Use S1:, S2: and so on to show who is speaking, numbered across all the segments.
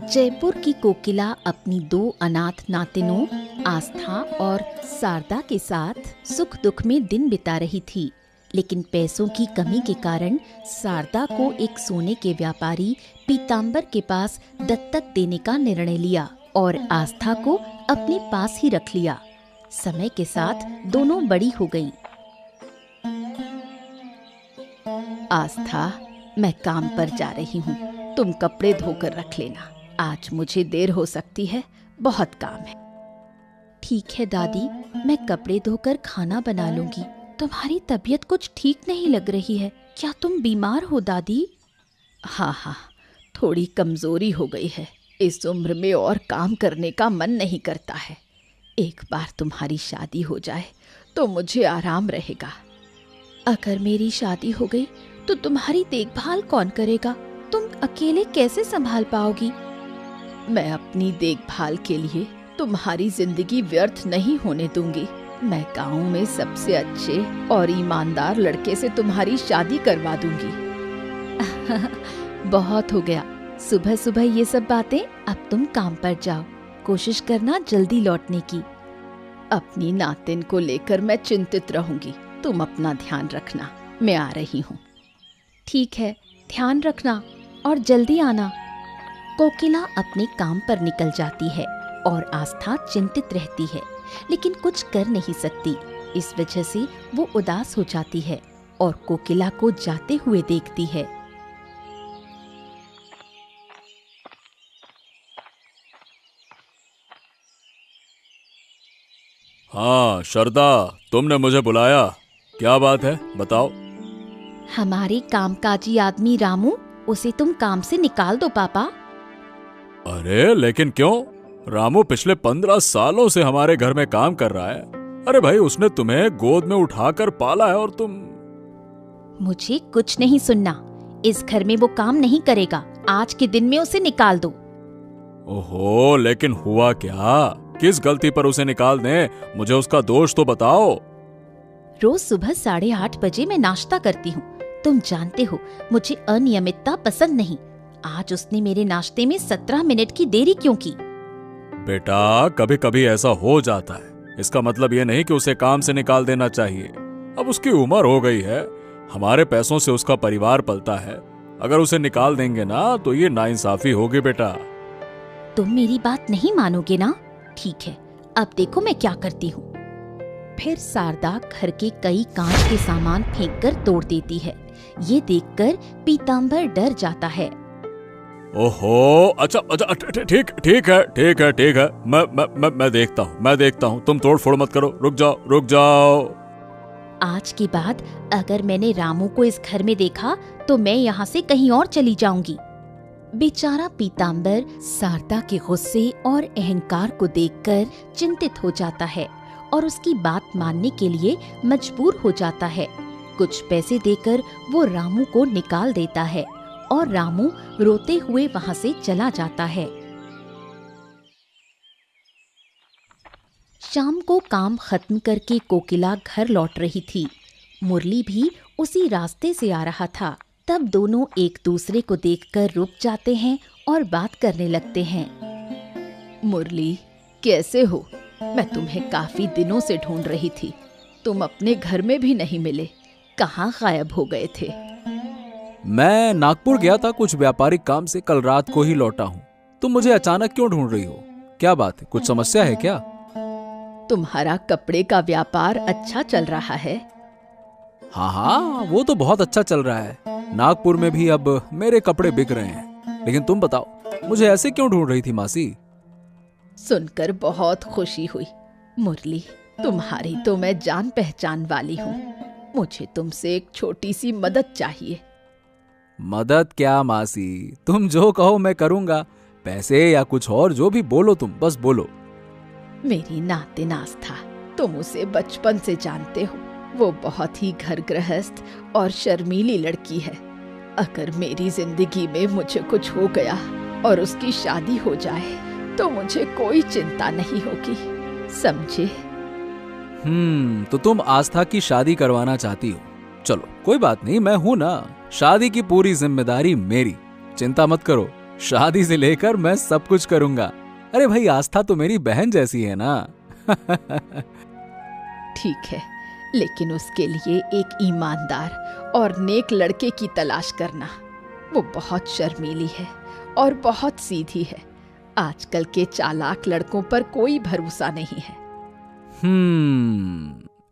S1: जयपुर की कोकिला अपनी 2 अनाथ नातिनों आस्था और शारदा के साथ सुख दुख में दिन बिता रही थी। लेकिन पैसों की कमी के कारण शारदा को एक सोने के व्यापारी पीताम्बर के पास दत्तक देने का निर्णय लिया और आस्था को अपने पास ही रख लिया। समय के साथ दोनों बड़ी हो गईं। आस्था, मैं काम पर जा रही हूँ, तुम कपड़े धोकर रख लेना। आज मुझे देर हो सकती है, बहुत काम है। ठीक है दादी, मैं कपड़े धोकर खाना बना लूंगी। तुम्हारी तबीयत कुछ ठीक नहीं लग रही है, क्या तुम बीमार हो दादी? हाँ, थोड़ी कमजोरी हो गई है। इस उम्र में और काम करने का मन नहीं करता है। एक बार तुम्हारी शादी हो जाए तो मुझे आराम रहेगा। अगर मेरी शादी हो गई तो तुम्हारी देखभाल कौन करेगा? तुम अकेले कैसे संभाल पाओगी? मैं अपनी देखभाल के लिए तुम्हारी जिंदगी व्यर्थ नहीं होने दूंगी। मैं गांव में सबसे अच्छे और ईमानदार लड़के से तुम्हारी शादी करवा दूंगी। बहुत हो गया, सुबह सुबह ये सब बातें। अब तुम काम पर जाओ, कोशिश करना जल्दी लौटने की। अपनी नातिन को लेकर मैं चिंतित रहूंगी। तुम अपना ध्यान रखना, मैं आ रही हूँ। ठीक है, ध्यान रखना और जल्दी आना। कोकिला अपने काम पर निकल जाती है और आस्था चिंतित रहती है, लेकिन कुछ कर नहीं सकती। इस वजह से वो उदास हो जाती है और कोकिला को जाते हुए देखती है।
S2: हाँ शारदा, तुमने मुझे बुलाया, क्या बात है, बताओ।
S1: हमारे कामकाजी आदमी रामू, उसे तुम काम से निकाल दो पापा।
S2: अरे लेकिन क्यों? रामू पिछले 15 सालों से हमारे घर में काम कर रहा है। अरे भाई, उसने तुम्हें गोद में उठाकर पाला है और तुम।
S1: मुझे कुछ नहीं सुनना। इस घर में वो काम नहीं करेगा। आज के दिन में उसे निकाल दो।
S2: ओहो, लेकिन हुआ क्या? किस गलती पर उसे निकाल दें? मुझे उसका दोष तो बताओ।
S1: रोज सुबह 8:30 बजे मैं नाश्ता करती हूँ। तुम जानते हो मुझे अनियमितता पसंद नहीं। आज उसने मेरे नाश्ते में 17 मिनट की देरी क्यों की?
S2: बेटा, कभी कभी ऐसा हो जाता है। इसका मतलब ये नहीं कि उसे काम से निकाल देना चाहिए। अब उसकी उम्र हो गई है, हमारे पैसों से उसका परिवार पलता है। अगर उसे निकाल देंगे ना तो ये नाइंसाफी होगी बेटा।
S1: तुम मेरी बात नहीं मानोगे ना? ठीक है, अब देखो मैं क्या करती हूँ। फिर शारदा घर के कई कांच के सामान फेंककर तोड़ देती है। ये देखकर पीताम्बर डर जाता है।
S2: ओहो, अच्छा, ठीक है। मैं देखता हूँ। तुम तोड़ फोड़ मत करो, रुक जाओ।
S1: आज के बाद अगर मैंने रामू को इस घर में देखा तो मैं यहाँ से कहीं और चली जाऊंगी। बेचारा पीताम्बर शारदा के गुस्से और अहंकार को देखकर चिंतित हो जाता है और उसकी बात मानने के लिए मजबूर हो जाता है। कुछ पैसे देकर वो रामू को निकाल देता है और रामू रोते हुए वहां से चला जाता है। शाम को काम खत्म करके कोकिला घर लौट रही थी। मुरली भी उसी रास्ते से आ रहा था। तब दोनों एक दूसरे को देखकर रुक जाते हैं और बात करने लगते हैं। मुरली, कैसे हो? मैं तुम्हें काफी दिनों से ढूंढ रही थी। तुम अपने घर में भी नहीं मिले, कहाँ गायब हो गए थे?
S3: मैं नागपुर गया था कुछ व्यापारिक काम से, कल रात को ही लौटा हूँ। तुम मुझे अचानक क्यों ढूंढ रही हो? क्या बात है, कुछ समस्या है क्या?
S1: तुम्हारा कपड़े का व्यापार अच्छा चल रहा है?
S3: हाँ, वो तो बहुत अच्छा चल रहा है। नागपुर में भी अब मेरे कपड़े बिक रहे हैं। लेकिन तुम बताओ, मुझे ऐसे क्यों ढूंढ रही थी मासी?
S1: सुनकर बहुत खुशी हुई। मुरली, तुम्हारी तो मैं जान पहचान वाली हूँ। मुझे तुमसे एक छोटी सी मदद चाहिए।
S3: मदद क्या मासी, तुम जो कहो मैं करूंगा। पैसे या कुछ और, जो भी बोलो तुम, बस बोलो।
S1: मेरी नातिन आस्था, तुम उसे बचपन से जानते हो। वो बहुत ही घर गृहस्थ और शर्मीली लड़की है। अगर मेरी जिंदगी में मुझे कुछ हो गया और उसकी शादी हो जाए तो मुझे कोई चिंता नहीं होगी, समझे?
S3: तो तुम आस्था की शादी करवाना चाहती हो? चलो कोई बात नहीं, मैं हूं ना। शादी की पूरी जिम्मेदारी मेरी, चिंता मत करो। शादी से लेकर मैं सब कुछ करूंगा। अरे भाई, आस्था तो मेरी बहन जैसी है ना।
S1: ठीक है, लेकिन उसके लिए एक ईमानदार और नेक लड़के की तलाश करना। वो बहुत शर्मीली है और बहुत सीधी है। आजकल के चालाक लड़कों पर कोई भरोसा नहीं है।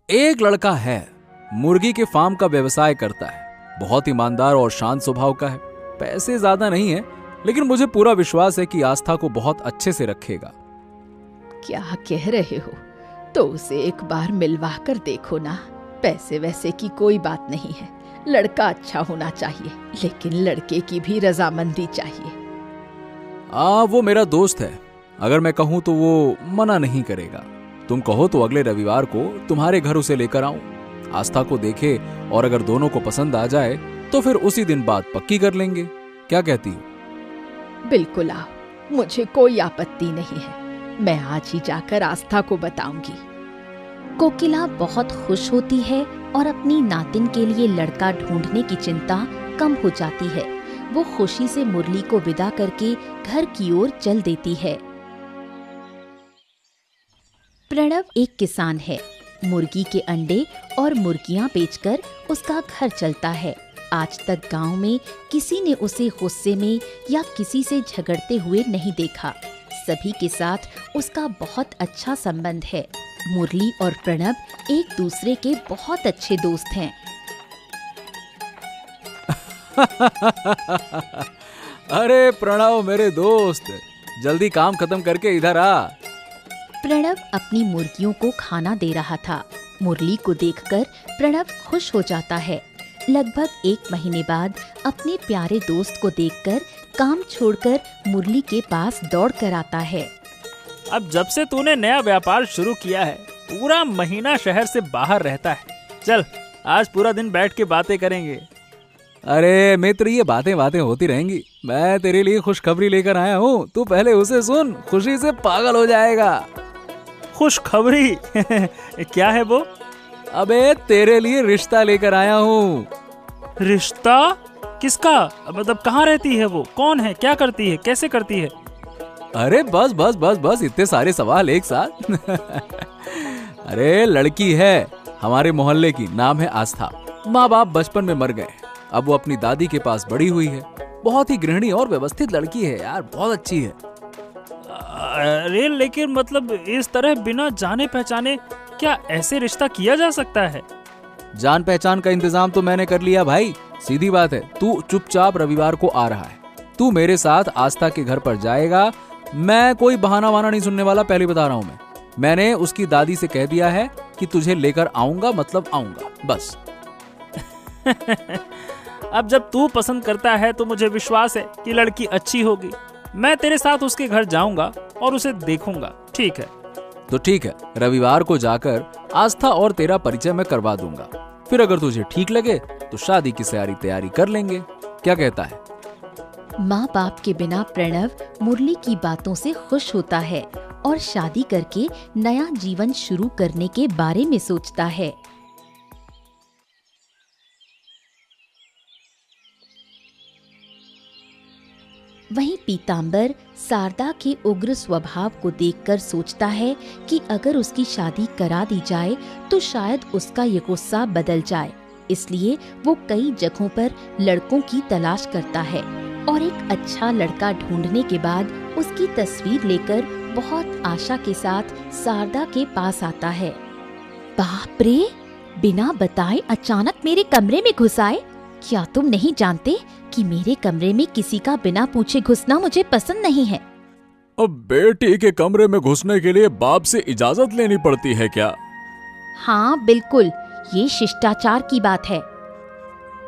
S3: एक लड़का है, मुर्गी के फार्म का व्यवसाय करता है, बहुत ईमानदार और शांत स्वभाव का है। पैसे ज्यादा नहीं है, लेकिन मुझे पूरा विश्वास है कि आस्था को बहुत अच्छे से रखेगा।
S1: क्या कह रहे हो? तो उसे एक बार मिलवा कर देखो ना। पैसे वैसे की कोई बात नहीं है, लड़का अच्छा होना चाहिए, लेकिन लड़के की भी रजामंदी चाहिए।
S3: वो मेरा दोस्त है, अगर मैं कहूं तो वो मना नहीं करेगा। तुम कहो तो अगले रविवार को तुम्हारे घर उसे लेकर आऊं, आस्था को देखे, और अगर दोनों को पसंद आ जाए तो फिर उसी दिन बात पक्की कर लेंगे। क्या कहती हो?
S1: बिल्कुल आओ, मुझे कोई आपत्ति नहीं है। मैं आज ही जाकर आस्था को बताऊंगी।
S4: कोकिला बहुत खुश होती है और अपनी नातिन के लिए लड़का ढूंढने की चिंता कम हो जाती है। वो खुशी से मुरली को विदा करके घर की ओर चल देती है। प्रणव एक किसान है। मुर्गी के अंडे और मुर्गियां बेचकर उसका घर चलता है। आज तक गांव में किसी ने उसे गुस्से में या किसी से झगड़ते हुए नहीं देखा। सभी के साथ उसका बहुत अच्छा संबंध है। मुरली और प्रणव एक दूसरे के बहुत अच्छे दोस्त हैं।
S3: अरे प्रणव मेरे दोस्त, जल्दी काम खत्म करके इधर आ।
S4: प्रणव अपनी मुर्गियों को खाना दे रहा था। मुरली को देखकर प्रणव खुश हो जाता है। लगभग 1 महीने बाद अपने प्यारे दोस्त को देखकर काम छोड़कर मुरली के पास दौड़ कर आता है।
S5: अब जब से तूने नया व्यापार शुरू किया है, पूरा महीना शहर से बाहर रहता है। चल, आज पूरा दिन बैठ के बातें करेंगे।
S3: अरे मित्र, ये बातें होती रहेंगी। मैं तेरे लिए खुशखबरी लेकर आया हूँ, तू पहले उसे सुन, खुशी से पागल हो जाएगा।
S5: खुशखबरी? क्या है वो?
S3: अबे तेरे लिए रिश्ता लेकर आया हूँ।
S5: रिश्ता? किसका? मतलब कहाँ रहती है वो? कौन है? क्या करती है? कैसे करती है?
S3: अरे बस इतने सारे सवाल एक साथ। अरे लड़की है, हमारे मोहल्ले की, नाम है आस्था। माँ बाप बचपन में मर गए, अब वो अपनी दादी के पास बड़ी हुई है। बहुत ही गृहिणी और व्यवस्थित लड़की है यार, बहुत अच्छी है।
S5: अरे लेकिन मतलब इस तरह बिना जाने पहचाने क्या ऐसे रिश्ता किया जा सकता है?
S3: जान पहचान का इंतजाम तो मैंने कर लिया भाई, सीधी बात है। तू चुपचाप रविवार को आ रहा है, तू मेरे साथ आस्था के घर पर जाएगा। मैं कोई बहाना वाना नहीं सुनने वाला, पहले बता रहा हूँ। मैंने उसकी दादी से कह दिया है कि तुझे लेकर आऊंगा, मतलब आऊंगा, बस।
S5: अब जब तू पसंद करता है तो मुझे विश्वास है कि लड़की अच्छी होगी। मैं तेरे साथ उसके घर जाऊंगा और उसे देखूंगा, ठीक है?
S3: तो ठीक है, रविवार को जाकर आस्था और तेरा परिचय मैं करवा दूंगा। फिर अगर तुझे ठीक लगे तो शादी की सारी तैयारी कर लेंगे। क्या कहता है?
S4: माँ बाप के बिना प्रणव मुरली की बातों से खुश होता है और शादी करके नया जीवन शुरू करने के बारे में सोचता है। वहीं पीतांबर शारदा के उग्र स्वभाव को देखकर सोचता है कि अगर उसकी शादी करा दी जाए तो शायद उसका ये गुस्सा बदल जाए। इसलिए वो कई जगहों पर लड़कों की तलाश करता है और एक अच्छा लड़का ढूंढने के बाद उसकी तस्वीर लेकर बहुत आशा के साथ शारदा के पास आता है। बाप रे, बिना बताए अचानक मेरे कमरे में घुस आए। क्या तुम नहीं जानते कि मेरे कमरे में किसी का बिना पूछे घुसना मुझे पसंद नहीं है?
S2: अब बेटी के कमरे में घुसने के लिए बाप से इजाजत लेनी पड़ती है क्या?
S4: हाँ बिल्कुल, ये शिष्टाचार की बात है।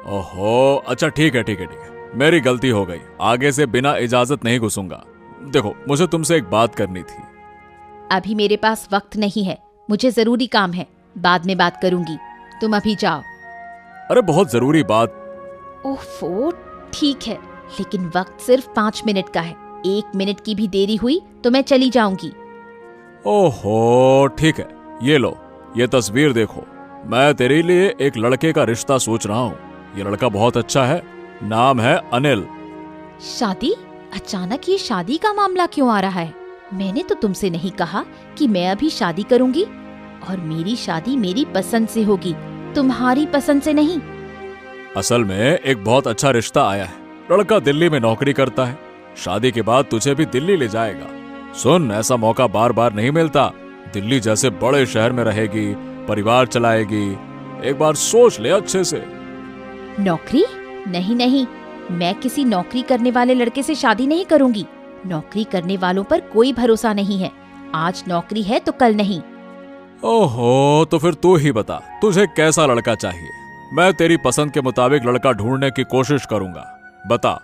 S2: ओहो, अच्छा ठीक है, मेरी गलती हो गई। आगे से बिना इजाजत नहीं घुसूंगा। देखो, मुझे तुमसे एक बात करनी थी।
S4: अभी मेरे पास वक्त नहीं है, मुझे जरूरी काम है, बाद में बात करूंगी। तुम अभी जाओ।
S2: अरे बहुत जरूरी बात।
S4: ओफो, ठीक है, लेकिन वक्त सिर्फ 5 मिनट का है। 1 मिनट की भी देरी हुई तो मैं चली जाऊंगी।
S2: ओहो, ठीक है, ये लो, ये तस्वीर देखो। मैं तेरे लिए एक लड़के का रिश्ता सोच रहा हूँ। ये लड़का बहुत अच्छा है, नाम है अनिल।
S4: शादी? अचानक ये शादी का मामला क्यों आ रहा है? मैंने तो तुमसे नहीं कहा कि मैं अभी शादी करूंगी, और मेरी शादी मेरी पसंद से होगी, तुम्हारी पसंद से नहीं।
S2: असल में एक बहुत अच्छा रिश्ता आया है। लड़का दिल्ली में नौकरी करता है। शादी के बाद तुझे भी दिल्ली ले जाएगा। सुन, ऐसा मौका बार बार नहीं मिलता। दिल्ली जैसे बड़े शहर में रहेगी, परिवार चलाएगी। एक बार सोच ले अच्छे से।
S4: नौकरी? नहीं नहीं, मैं किसी नौकरी करने वाले लड़के से शादी नहीं करूंगी। नौकरी करने वालों पर कोई भरोसा नहीं है। आज नौकरी है तो कल नहीं।
S2: ओहो, तो फिर तू ही बता, तुझे कैसा लड़का चाहिए? मैं तेरी पसंद के मुताबिक लड़का ढूंढने की कोशिश करूंगा। बता।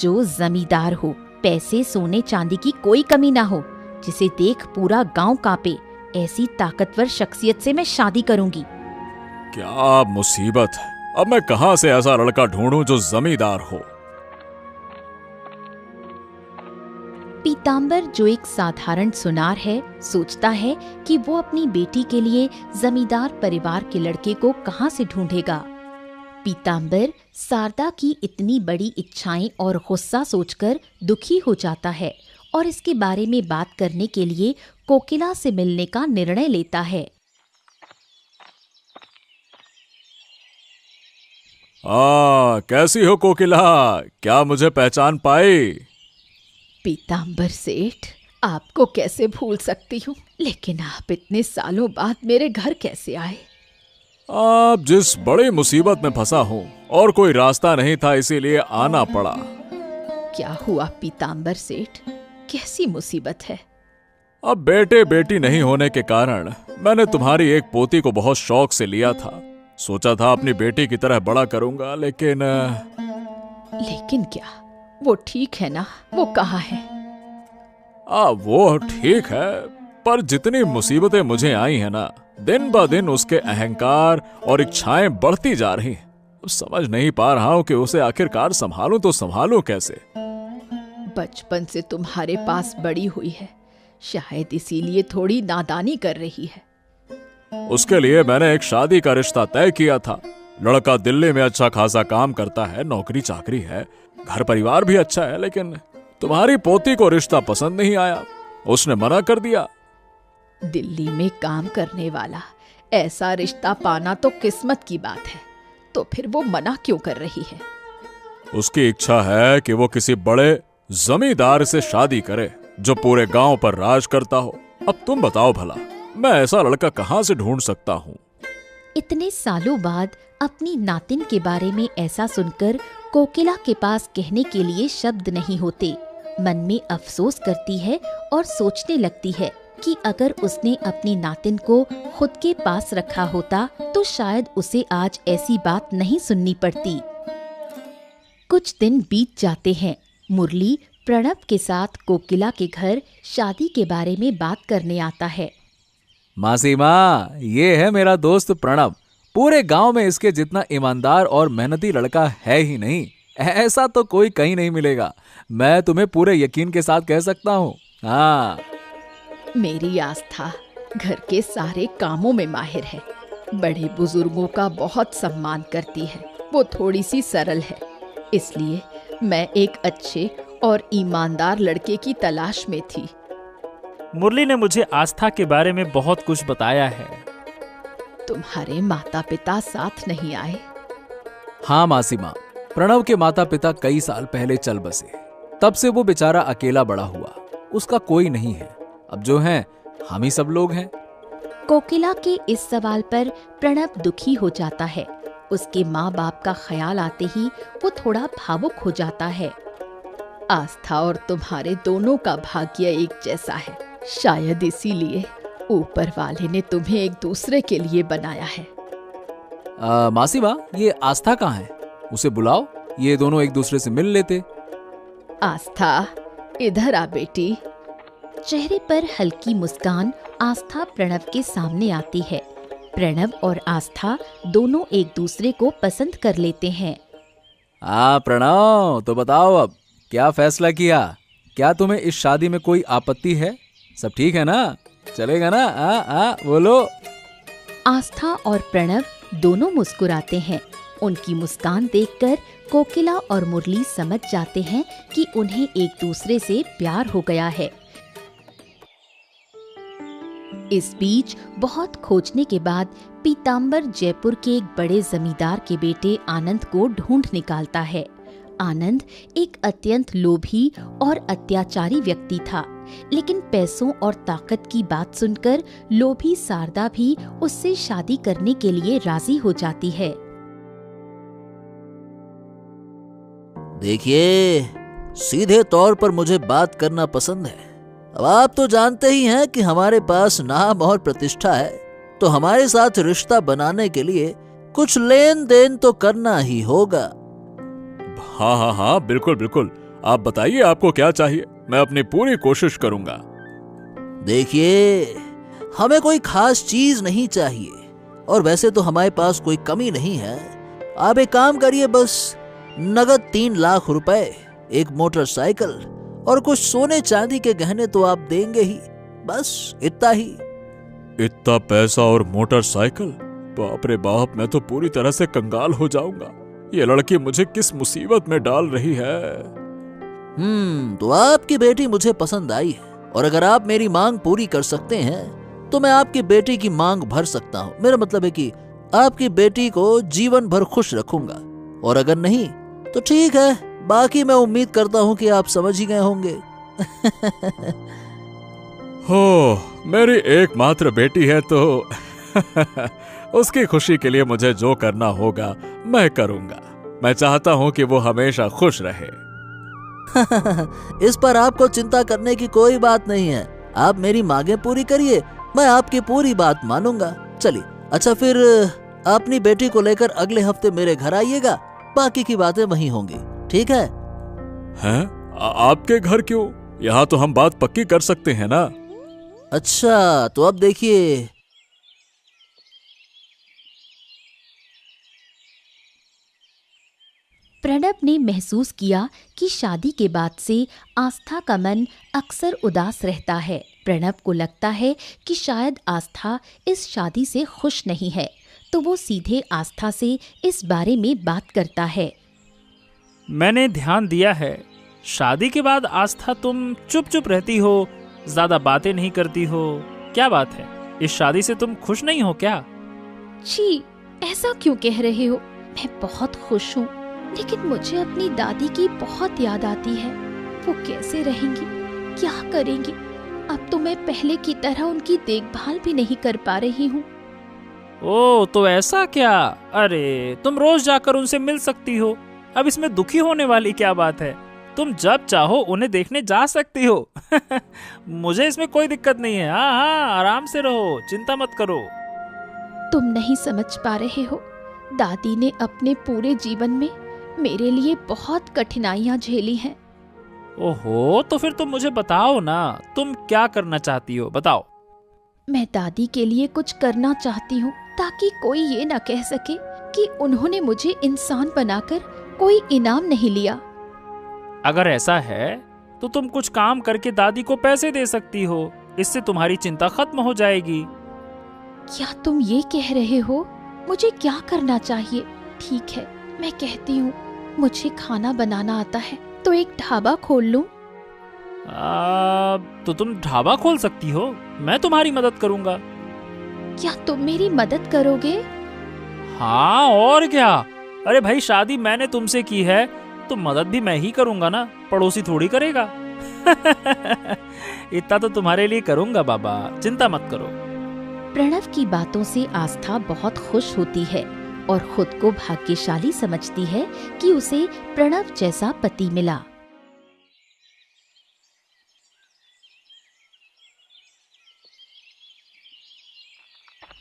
S4: जो जमींदार हो, पैसे सोने चांदी की कोई कमी ना हो, जिसे देख पूरा गांव कांपे, ऐसी ताकतवर शख्सियत से मैं शादी करूंगी।
S2: क्या मुसीबत है! अब मैं कहां से ऐसा लड़का ढूंढूं जो जमींदार हो?
S4: पीताम्बर, जो एक साधारण सुनार है, सोचता है कि वो अपनी बेटी के लिए जमींदार परिवार के लड़के को कहां से ढूंढेगा। पीताम्बर शारदा की इतनी बड़ी इच्छाएं और गुस्सा सोचकर दुखी हो जाता है और इसके बारे में बात करने के लिए कोकिला से मिलने का निर्णय लेता है।
S2: कैसी हो कोकिला? क्या मुझे पहचान पाई?
S1: पीताम्बर सेठ, आपको कैसे भूल सकती हूँ, लेकिन आप इतने सालों बाद मेरे घर कैसे आए?
S2: आप जिस बड़ी मुसीबत में फंसा हूँ और कोई रास्ता नहीं था, इसीलिए आना पड़ा।
S1: क्या हुआ पीताम्बर सेठ? कैसी मुसीबत है?
S2: अब बेटे बेटी नहीं होने के कारण मैंने तुम्हारी एक पोती को बहुत शौक से लिया था। सोचा था अपनी बेटी की तरह बड़ा करूंगा, लेकिन
S1: क्या वो ठीक है ना? वो कहाँ है?
S2: वो ठीक है, पर जितनी मुसीबतें मुझे आई है ना, दिन ब दिन उसके अहंकार और इच्छाएं बढ़ती जा रही हैं। अब समझ नहीं पा रहा हूं कि उसे आखिरकार संभालूं तो संभालूं कैसे।
S1: बचपन से तुम्हारे पास बड़ी हुई है, शायद इसीलिए थोड़ी नादानी कर रही है।
S2: उसके लिए मैंने एक शादी का रिश्ता तय किया था। लड़का दिल्ली में अच्छा खासा काम करता है, नौकरी चाकरी है, घर परिवार भी अच्छा है, लेकिन तुम्हारी पोती को रिश्ता पसंद नहीं आया। उसने मना कर दिया।
S1: दिल्ली में काम करने वाला ऐसा रिश्ता पाना तो किस्मत की बात है, तो फिर वो मना क्यों कर रही है?
S2: उसकी इच्छा है कि वो किसी बड़े जमींदार से शादी करे जो पूरे गांव पर राज करता हो। अब तुम बताओ भला, मैं ऐसा लड़का कहां से ढूंढ सकता हूं?
S4: इतने सालों बाद अपनी नातिन के बारे में ऐसा सुनकर कोकिला के पास कहने के लिए शब्द नहीं होते। मन में अफसोस करती है और सोचने लगती है कि अगर उसने अपनी नातिन को खुद के पास रखा होता तो शायद उसे आज ऐसी बात नहीं सुननी पड़ती। कुछ दिन बीत जाते हैं। मुरली प्रणव के साथ कोकिला के घर शादी के बारे में बात करने आता है।
S3: मासी माँ, ये है मेरा दोस्त प्रणव। पूरे गांव में इसके जितना ईमानदार और मेहनती लड़का है ही नहीं। ऐसा तो कोई कहीं नहीं मिलेगा। मैं तुम्हें पूरे यकीन के साथ कह सकता हूँ। हाँ,
S1: मेरी आस्था घर के सारे कामों में माहिर है, बड़े बुजुर्गों का बहुत सम्मान करती है। वो थोड़ी सी सरल है, इसलिए मैं एक अच्छे और ईमानदार लड़के की तलाश में थी।
S5: मुरली ने मुझे आस्था के बारे में बहुत कुछ बताया है।
S1: तुम्हारे माता पिता साथ नहीं आए?
S3: हाँ मासी माँ, प्रणव के माता पिता कई साल पहले चल बसे। तब से वो बेचारा अकेला बड़ा हुआ। उसका कोई नहीं है। अब जो है हम ही सब लोग हैं।
S4: कोकिला के इस सवाल पर प्रणव दुखी हो जाता है। उसके माँ बाप का ख्याल आते ही वो थोड़ा भावुक हो जाता है।
S1: आस्था और तुम्हारे दोनों का भाग्य एक जैसा है, शायद इसीलिए ऊपर वाले ने तुम्हें एक दूसरे के लिए बनाया है।
S3: मासी माँ, ये आस्था कहाँ है? उसे बुलाओ, ये दोनों एक दूसरे से मिल लेते।
S1: आस्था, इधर आ बेटी।
S4: चेहरे पर हल्की मुस्कान आस्था प्रणव के सामने आती है। प्रणव और आस्था दोनों एक दूसरे को पसंद कर लेते हैं।
S3: प्रणव, तो बताओ अब क्या फैसला किया? क्या तुम्हें इस शादी में कोई आपत्ति है? सब ठीक है ना? चलेगा ना? बोलो।
S4: आस्था और प्रणव दोनों मुस्कुराते हैं। उनकी मुस्कान देखकर कोकिला और मुरली समझ जाते हैं कि उन्हें एक दूसरे से प्यार हो गया है। इस बीच बहुत खोजने के बाद पीताम्बर जयपुर के एक बड़े जमींदार के बेटे आनंद को ढूंढ निकालता है। आनंद एक अत्यंत लोभी और अत्याचारी व्यक्ति था, लेकिन पैसों और ताकत की बात सुनकर लोभी शारदा भी उससे शादी करने के लिए राजी हो जाती है।
S6: देखिए, सीधे तौर पर मुझे बात करना पसंद है। अब आप तो जानते ही हैं कि हमारे पास नाम और प्रतिष्ठा है, तो हमारे साथ रिश्ता बनाने के लिए कुछ लेन देन तो करना ही होगा।
S2: हाँ हाँ हाँ, बिल्कुल बिल्कुल, आप बताइए आपको क्या चाहिए, मैं अपनी पूरी कोशिश करूंगा।
S6: देखिए, हमें कोई खास चीज नहीं चाहिए, और वैसे तो हमारे पास कोई कमी नहीं है। आप एक काम करिए, बस नगद 3 लाख रुपए, एक मोटरसाइकिल और कुछ सोने चांदी के गहने तो आप देंगे ही, बस इतना ही।
S2: इतना पैसा और मोटरसाइकिल? बाप रे बाप, मैं तो पूरी तरह से कंगाल हो जाऊंगा। ये लड़की मुझे किस मुसीबत में डाल रही है।
S6: तो आपकी बेटी मुझे पसंद आई है, और अगर आप मेरी मांग पूरी कर सकते हैं तो मैं आपकी बेटी की मांग भर सकता हूँ। मेरा मतलब है कि आपकी बेटी को जीवन भर खुश रखूंगा, और अगर नहीं तो ठीक है, बाकी मैं उम्मीद करता हूँ कि आप समझ ही गए होंगे।
S2: हो, मेरी एकमात्र बेटी है तो उसकी खुशी के लिए मुझे जो करना होगा मैं करूंगा। मैं चाहता हूं कि वो हमेशा खुश रहे।
S6: इस पर आपको चिंता करने की कोई बात नहीं है। आप मेरी मांगें पूरी करिए, मैं आपकी पूरी बात मानूंगा। चलिए, अच्छा फिर अपनी बेटी को लेकर अगले हफ्ते मेरे घर आइएगा, बाकी की बातें वहीं होंगी, ठीक है?
S2: हैं? आपके घर क्यों? यहाँ तो हम बात पक्की कर सकते हैं ना।
S6: अच्छा, तो अब देखिए,
S4: प्रणव ने महसूस किया कि शादी के बाद से आस्था का मन अक्सर उदास रहता है। प्रणव को लगता है कि शायद आस्था इस शादी से खुश नहीं है, तो वो सीधे आस्था से इस बारे में बात करता है।
S5: मैंने ध्यान दिया है, शादी के बाद आस्था तुम चुप चुप रहती हो, ज्यादा बातें नहीं करती हो। क्या बात है, इस शादी से तुम खुश नहीं हो क्या?
S4: छी, ऐसा क्यों कह रहे हो? मैं बहुत खुश हूँ, लेकिन मुझे अपनी दादी की बहुत याद आती है। वो कैसे रहेंगी, क्या करेंगी? अब तो मैं पहले की तरह उनकी देखभाल भी नहीं कर पा रही हूँ।
S5: ओह, तो ऐसा क्या? अरे, तुम रोज जाकर उनसे मिल सकती हो। अब इसमें दुखी होने वाली क्या बात है? तुम जब चाहो उन्हें देखने जा सकती हो। मुझे इसमें कोई दिक्कत नहीं है। हाँ हाँ, आराम से रहो, चिंता मत करो।
S4: तुम नहीं समझ पा रहे हो, दादी ने अपने पूरे जीवन में मेरे लिए बहुत कठिनाइयां झेली हैं।
S5: ओहो, तो फिर तुम मुझे बताओ ना, तुम क्या करना चाहती हो, बताओ।
S4: मैं दादी के लिए कुछ करना चाहती हूँ, ताकि कोई ये न कह सके कि उन्होंने मुझे इंसान बनाकर कोई इनाम नहीं लिया।
S5: अगर ऐसा है तो तुम कुछ काम करके दादी को पैसे दे सकती हो, इससे तुम्हारी चिंता खत्म हो जाएगी।
S4: क्या तुम ये कह रहे हो? मुझे क्या करना चाहिए? ठीक है, मैं कहती हूँ, मुझे खाना बनाना आता है, तो एक ढाबा खोल लूं?
S5: तो तुम ढाबा खोल सकती हो, मैं तुम्हारी मदद करूंगा।
S4: क्या तुम मेरी मदद करोगे?
S5: हाँ, और क्या। अरे भाई, शादी मैंने तुमसे की है तो मदद भी मैं ही करूंगा ना, पड़ोसी थोड़ी करेगा। इतना तो तुम्हारे लिए करूंगा बाबा, चिंता मत करो।
S4: प्रणव की बातों से आस्था बहुत खुश होती है और खुद को भाग्यशाली समझती है कि उसे प्रणव जैसा पति मिला।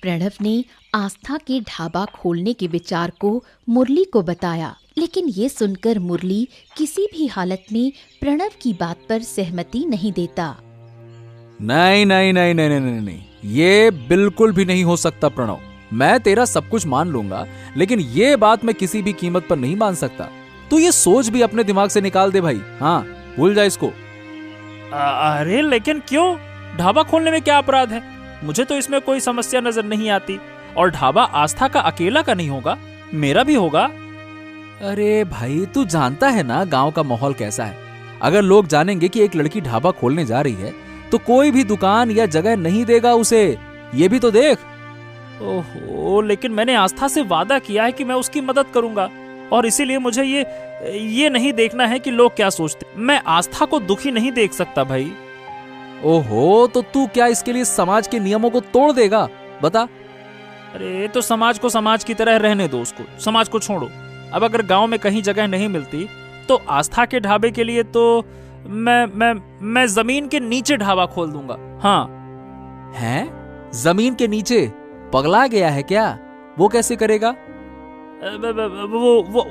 S4: प्रणव ने आस्था के ढाबा खोलने के विचार को मुरली को बताया, लेकिन ये सुनकर मुरली किसी भी हालत में प्रणव की बात पर सहमति नहीं देता।
S3: नहीं नहीं नहीं नहीं नहीं नहीं, ये बिल्कुल भी नहीं हो सकता प्रणव। मैं तेरा सब कुछ मान लूंगा, लेकिन ये बात मैं किसी भी कीमत पर नहीं मान सकता। तू ये सोच भी अपने दिमाग से निकाल दे भाई। हाँ, भूल जा इसको।
S5: अरे लेकिन क्यों? ढाबा खोलने में क्या अपराध है? मुझे तो इसमें कोई समस्या नजर नहीं आती। और ढाबा आस्था का अकेला का नहीं होगा, मेरा भी होगा।
S3: अरे भाई, तू जानता है ना गांव का माहौल कैसा है। अगर लोग जानेंगे कि एक लड़की ढाबा खोलने जा रही है तो कोई भी दुकान या जगह नहीं देगा उसे। ये भी तो देख।
S5: ओहो, लेकिन मैंने आस्था से वादा किया है कि मैं उसकी मदद करूंगा, और इसीलिए मुझे ये नहीं देखना है कि लोग क्या सोचते। मैं आस्था को दुखी नहीं देख सकता भाई।
S3: ओहो, तो तू क्या इसके लिए समाज के नियमों को तोड़ देगा? बता।
S5: अरे तो समाज को समाज की तरह रहने दो, उसको समाज को छोड़ो। अब अगर गांव में कहीं जगह नहीं मिलती तो आस्था के ढाबे के लिए तो मैं जमीन के नीचे ढाबा खोल दूंगा। हाँ।
S3: हैं? जमीन के नीचे? पगला गया है क्या? वो कैसे करेगा?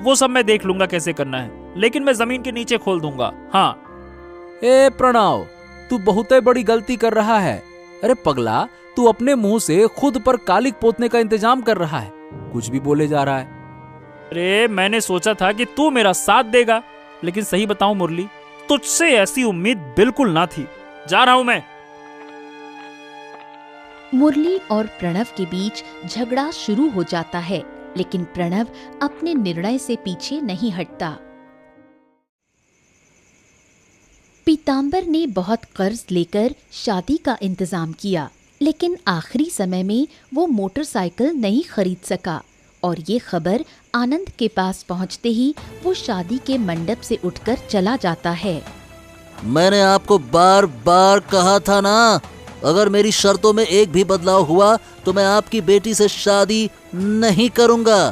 S5: वो सब मैं देख लूंगा कैसे करना है, लेकिन मैं जमीन के नीचे खोल दूंगा। हाँ।
S3: ए प्रणव, तू बहुत बड़ी गलती कर रहा है। अरे पगला, तू अपने मुंह से खुद पर कालिक पोतने का इंतजाम कर रहा है, कुछ भी बोले जा रहा है।
S5: अरे मैंने सोचा था कि तू मेरा साथ देगा, लेकिन सही बताऊं मुरली, तुझसे ऐसी उम्मीद बिल्कुल ना थी। जा रहा हूं मैं।
S4: मुरली और प्रणव के बीच झगड़ा शुरू हो जाता है, लेकिन प्रणव अपने निर्णय से पीछे नहीं हटता। पीताम्बर ने बहुत कर्ज लेकर शादी का इंतजाम किया, लेकिन आखिरी समय में वो मोटरसाइकिल नहीं खरीद सका, और ये खबर आनंद के पास पहुंचते ही वो शादी के मंडप से उठकर चला जाता है।
S6: मैंने आपको बार बार कहा था ना, अगर मेरी शर्तों में एक भी बदलाव हुआ तो मैं आपकी बेटी से शादी नहीं करूंगा।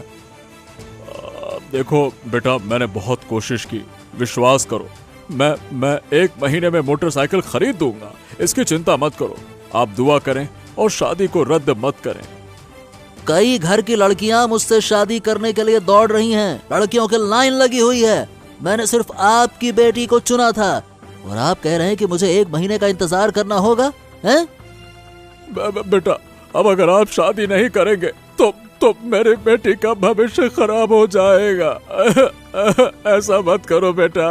S2: देखो बेटा, मैंने बहुत कोशिश की, विश्वास करो। मैं 1 महीने में मोटरसाइकिल खरीद दूंगा, इसकी चिंता मत करो। आप दुआ करें और शादी को रद्द मत करें।
S6: कई घर की लड़कियां मुझसे शादी करने के लिए दौड़ रही हैं, लड़कियों की लाइन लगी हुई है। मैंने सिर्फ आपकी बेटी को चुना था, और आप कह रहे हैं कि मुझे 1 महीने का इंतजार करना होगा, हैं?
S2: बेटा, अब अगर आप शादी नहीं करेंगे तो मेरी बेटी का भविष्य खराब हो जाएगा। ऐसा मत करो बेटा।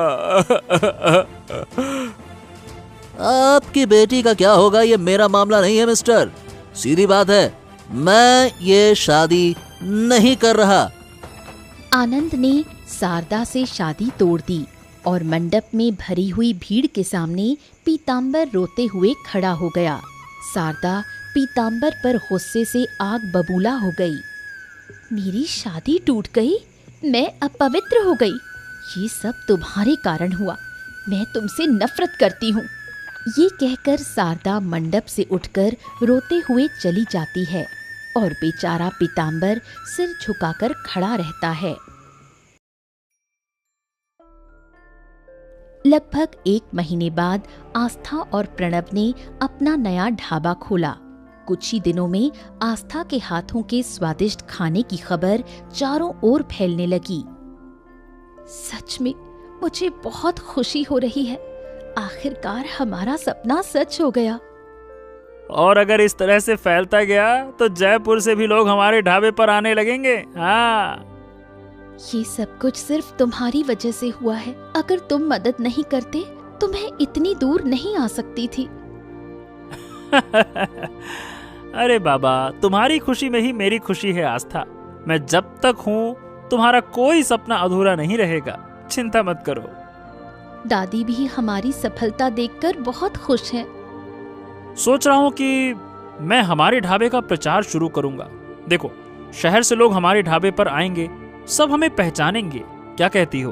S6: आपकी बेटी का क्या होगा ये मेरा मामला नहीं है मिस्टर। सीधी बात है, मैं ये शादी नहीं कर रहा।
S4: आनंद ने शारदा से शादी तोड़ दी और मंडप में भरी हुई भीड़ के सामने पीताम्बर रोते हुए खड़ा हो गया। शारदा पीताम्बर पर गुस्से से आग बबूला हो गई। मेरी शादी टूट गई, मैं अपवित्र हो गई, ये सब तुम्हारे कारण हुआ, मैं तुमसे नफरत करती हूँ। ये कहकर शारदा मंडप से उठकर रोते हुए चली जाती है, और बेचारा पीताम्बर सिर झुकाकर खड़ा रहता है। लगभग 1 महीने बाद आस्था और प्रणव ने अपना नया ढाबा खोला। कुछ ही दिनों में आस्था के हाथों के स्वादिष्ट खाने की खबर चारों ओर फैलने लगी। सच में मुझे बहुत खुशी हो रही है, आखिरकार हमारा सपना सच हो गया।
S5: और अगर इस तरह से फैलता गया तो जयपुर से भी लोग हमारे ढाबे पर आने लगेंगे। हाँ।
S4: ये सब कुछ सिर्फ तुम्हारी वजह से हुआ है। अगर तुम मदद नहीं करते तो मैं इतनी दूर नहीं आ सकती थी।
S5: अरे बाबा, तुम्हारी खुशी में ही मेरी खुशी है आस्था। मैं जब तक हूँ तुम्हारा कोई सपना अधूरा नहीं रहेगा, चिंता मत करो।
S4: दादी भी हमारी सफलता देखकर बहुत खुश है।
S5: सोच रहा हूँ कि मैं हमारे ढाबे का प्रचार शुरू करूंगा। देखो, शहर से लोग हमारे ढाबे पर आएंगे, सब हमें पहचानेंगे। क्या कहती हो?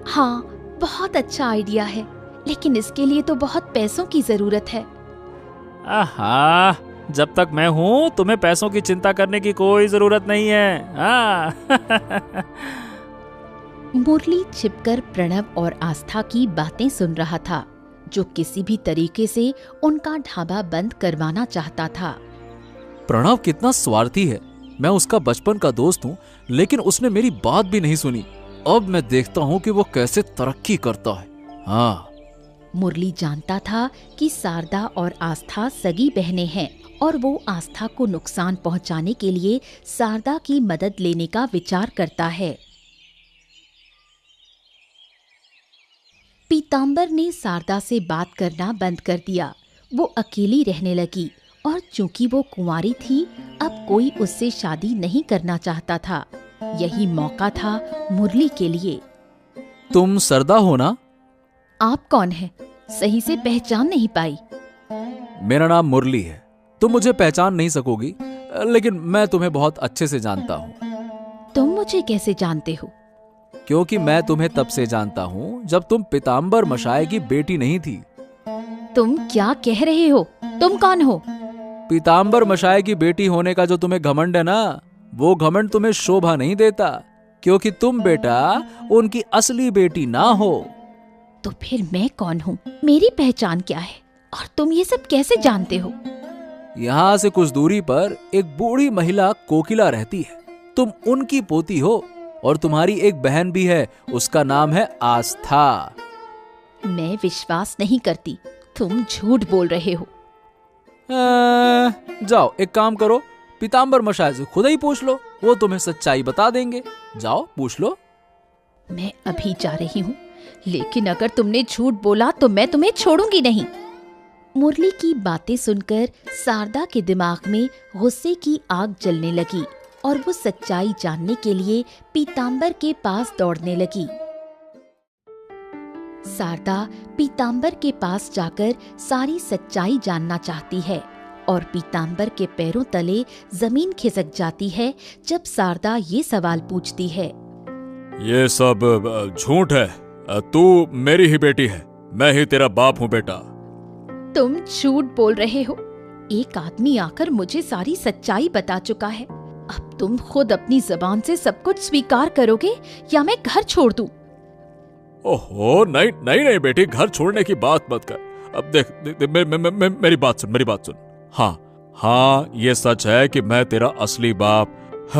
S4: हाँ, बहुत अच्छा आइडिया है, लेकिन इसके लिए तो बहुत पैसों की जरूरत है।
S5: आहा, जब तक मैं हूँ तुम्हें पैसों की चिंता करने की कोई जरूरत नहीं है। हाँ।
S4: मुरली छिपकर प्रणव और आस्था की बातें सुन रहा था, जो किसी भी तरीके से उनका ढाबा बंद करवाना चाहता था।
S3: प्रणव कितना स्वार्थी है। मैं उसका बचपन का दोस्त हूँ, लेकिन उसने मेरी बात भी नहीं सुनी। अब मैं देखता हूँ कि वो कैसे तरक्की करता है। हाँ।
S4: मुरली जानता था कि शारदा और आस्था सगी बहनें हैं, और वो आस्था को नुकसान पहुंचाने के लिए शारदा की मदद लेने का विचार करता है। पीताम्बर ने शारदा से बात करना बंद कर दिया। वो अकेली रहने लगी, और चूंकि वो कुंवारी थी, अब कोई उससे शादी नहीं करना चाहता था, यही मौका था मुरली के लिए।
S3: तुम सरदा हो ना?
S4: आप कौन हैं? सही से पहचान नहीं पाई।
S3: मेरा नाम मुरली है। तुम मुझे पहचान नहीं सकोगी, लेकिन मैं तुम्हें बहुत अच्छे से जानता हूँ।
S4: तुम मुझे कैसे जानते हो?
S3: क्योंकि मैं तुम्हें तब से जानता हूँ जब तुम पीताम्बर मशाय की बेटी नहीं थी।
S4: तुम क्या कह रहे हो? तुम कौन हो?
S3: पीताम्बर मशाय की बेटी होने का जो तुम्हें घमंड है ना, वो घमंड तुम्हें शोभा नहीं देता, क्योंकि तुम बेटा उनकी असली बेटी ना हो।
S4: तो फिर मैं कौन हूँ? मेरी पहचान क्या है? और तुम ये सब कैसे जानते हो?
S3: यहाँ से कुछ दूरी पर एक बूढ़ी महिला कोकिला रहती है। तुम उनकी पोती हो, और तुम्हारी एक बहन भी है, उसका नाम है आस्था।
S4: मैं विश्वास नहीं करती, तुम झूठ बोल रहे हो।
S3: जाओ एक काम करो, पीताम्बर मशाय से खुद ही पूछ लो, वो तुम्हें सच्चाई बता देंगे। जाओ पूछ लो।
S4: मैं अभी जा रही हूँ, लेकिन अगर तुमने झूठ बोला तो मैं तुम्हें छोड़ूंगी नहीं। मुरली की बातें सुनकर शारदा के दिमाग में गुस्से की आग जलने लगी और वो सच्चाई जानने के लिए पीताम्बर के पास दौड़ने लगी। शारदा पीताम्बर के पास जाकर सारी सच्चाई जानना चाहती है और पीताम्बर के पैरों तले जमीन खिसक जाती है जब शारदा ये सवाल पूछती है।
S2: ये सब झूठ है। तू मेरी ही बेटी है, मैं ही तेरा बाप हूँ बेटा।
S4: तुम झूठ बोल रहे हो। एक आदमी आकर मुझे सारी सच्चाई बता चुका है। अब तुम खुद अपनी जबान से सब कुछ स्वीकार करोगे या मैं घर छोड़ दूं?
S2: ओहो नहीं नहीं नहीं बेटी, घर छोड़ने की बात मत कर। अब देख मेरी बात सुन। हाँ ये सच है कि मैं तेरा असली बाप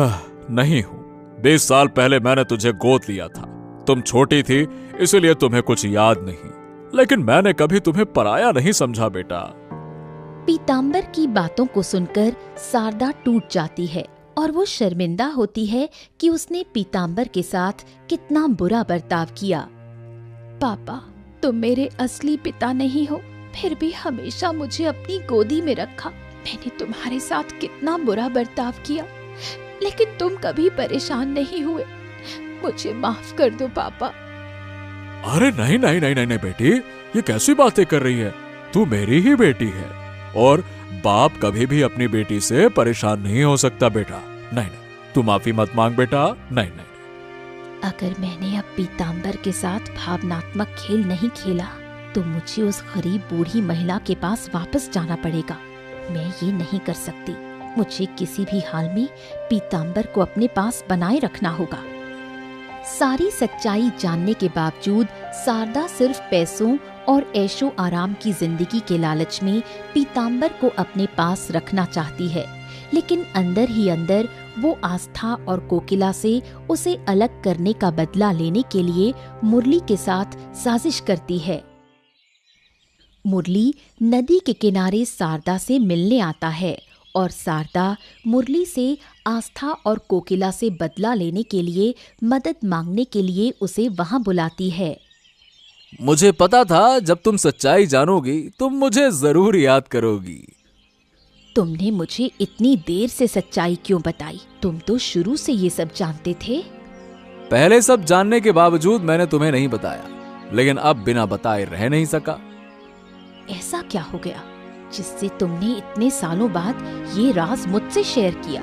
S2: नहीं हूँ। 20 साल पहले मैंने तुझे गोद लिया था। तुम छोटी थी इसलिए तुम्हें कुछ याद नहीं, लेकिन मैंने कभी तुम्हें पराया नहीं समझा बेटा।
S4: पीताम्बर की बातों को सुनकर शारदा टूट जाती है और वो शर्मिंदा होती है कि उसने पीताम्बर के साथ कितना बुरा बर्ताव किया। पापा, तुम मेरे असली पिता नहीं हो, फिर भी हमेशा मुझे अपनी गोदी में रखा। मैंने तुम्हारे साथ कितना बुरा बर्ताव किया, लेकिन तुम कभी परेशान नहीं हुए। मुझे माफ कर दो पापा।
S2: अरे नहीं नहीं नहीं नहीं नहीं बेटी, ये कैसी बातें कर रही है? तू मेरी ही बेटी है और बाप कभी भी अपनी बेटी से परेशान नहीं हो सकता बेटा। नहीं नहीं, तू माफी मत मांग बेटा। नहीं नहीं।
S4: अगर मैंने अब पीताम्बर के साथ भावनात्मक खेल नहीं खेला तो मुझे उस गरीब बूढ़ी महिला के पास वापस जाना पड़ेगा। मैं ये नहीं कर सकती। मुझे किसी भी हाल में पीताम्बर को अपने पास बनाए रखना होगा। सारी सच्चाई जानने के बावजूद शारदा सिर्फ पैसों और ऐशो आराम की जिंदगी के लालच में पीताम्बर को अपने पास रखना चाहती है, लेकिन अंदर ही अंदर वो आस्था और कोकिला से उसे अलग करने का बदला लेने के लिए मुरली के साथ साजिश करती है। मुरली नदी के किनारे शारदा से मिलने आता है और शारदा मुरली से आस्था और कोकिला से बदला लेने के लिए मदद मांगने के लिए उसे वहां बुलाती है।
S3: मुझे पता था जब तुम सच्चाई जानोगी तुम मुझे जरूर याद करोगी।
S4: तुमने मुझे इतनी देर से सच्चाई क्यों बताई? तुम तो शुरू से ये सब जानते थे।
S3: पहले सब जानने के बावजूद मैंने तुम्हें नहीं बताया, लेकिन अब बिना बताए रह नहीं सका।
S4: ऐसा क्या हो गया जिससे तुमने इतने सालों बाद ये राज मुझसे शेयर किया?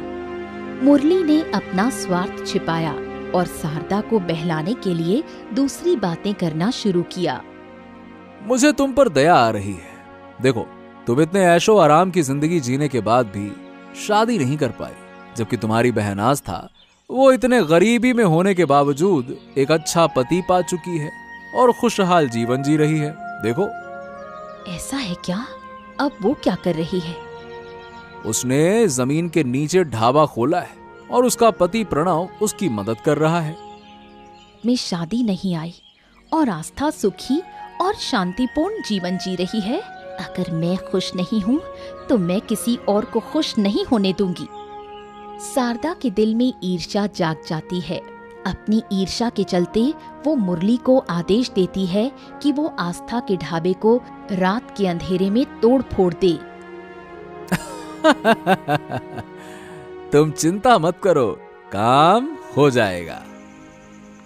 S4: मुरली ने अपना स्वार्थ छिपाया और शारदा को बहलाने के लिए दूसरी बातें करना शुरू किया।
S3: मुझे तुम पर दया आ रही है। देखो, तुम इतने ऐशो आराम की जिंदगी जीने के बाद भी शादी नहीं कर पाई, जबकि तुम्हारी बहन आस्था वो इतने गरीबी में होने के बावजूद एक अच्छा पति पा चुकी है और खुशहाल जीवन जी रही है। देखो।
S4: ऐसा है क्या? अब वो क्या कर रही है?
S3: उसने जमीन के नीचे ढाबा खोला है और उसका पति प्रणव उसकी मदद कर रहा है।
S4: में शादी नहीं आई और आस्था सुखी और शांतिपूर्ण जीवन जी रही है। अगर मैं खुश नहीं हूँ तो मैं किसी और को खुश नहीं होने दूंगी। शारदा के दिल में ईर्ष्या जाग जाती है। अपनी ईर्ष्या के चलते वो मुरली को आदेश देती है कि वो आस्था के ढाबे को रात के अंधेरे में तोड़ फोड़ दे।
S3: तुम चिंता मत करो, काम हो जाएगा।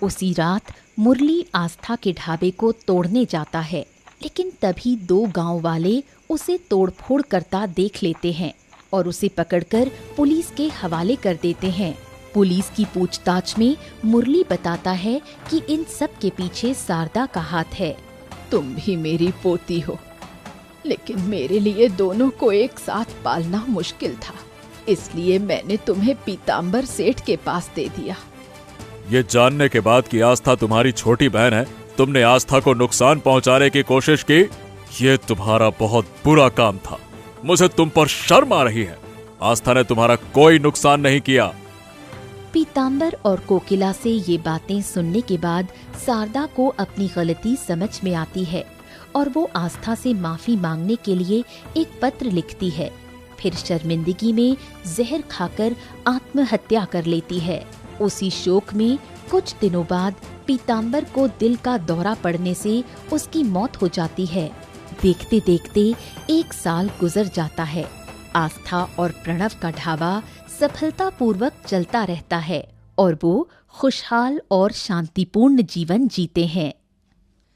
S4: उसी रात मुरली आस्था के ढाबे को तोड़ने जाता है, लेकिन तभी 2 गांव वाले उसे तोड़फोड़ करता देख लेते हैं और उसे पकड़कर पुलिस के हवाले कर देते हैं। पुलिस की पूछताछ में मुरली बताता है कि इन सब के पीछे शारदा का हाथ है।
S1: तुम भी मेरी पोती हो, लेकिन मेरे लिए दोनों को एक साथ पालना मुश्किल था, इसलिए मैंने तुम्हें पीताम्बर सेठ के पास दे दिया।
S2: ये जानने के बाद कि आस्था तुम्हारी छोटी बहन है, तुमने आस्था को नुकसान पहुंचाने की कोशिश की। ये तुम्हारा बहुत बुरा काम था। मुझे तुम पर शर्म आ रही है। आस्था ने तुम्हारा कोई नुकसान नहीं किया।
S4: पीताम्बर और कोकिला से ये बातें सुनने के बाद शारदा को अपनी गलती समझ में आती है और वो आस्था से माफी मांगने के लिए एक पत्र लिखती है। फिर शर्मिंदगी में जहर खाकर आत्महत्या कर लेती है। उसी शोक में कुछ दिनों बाद पीताम्बर को दिल का दौरा पड़ने से उसकी मौत हो जाती है। देखते देखते 1 साल गुजर जाता है। आस्था और प्रणव का ढाबा सफलतापूर्वक चलता रहता है और वो खुशहाल और शांतिपूर्ण जीवन जीते हैं।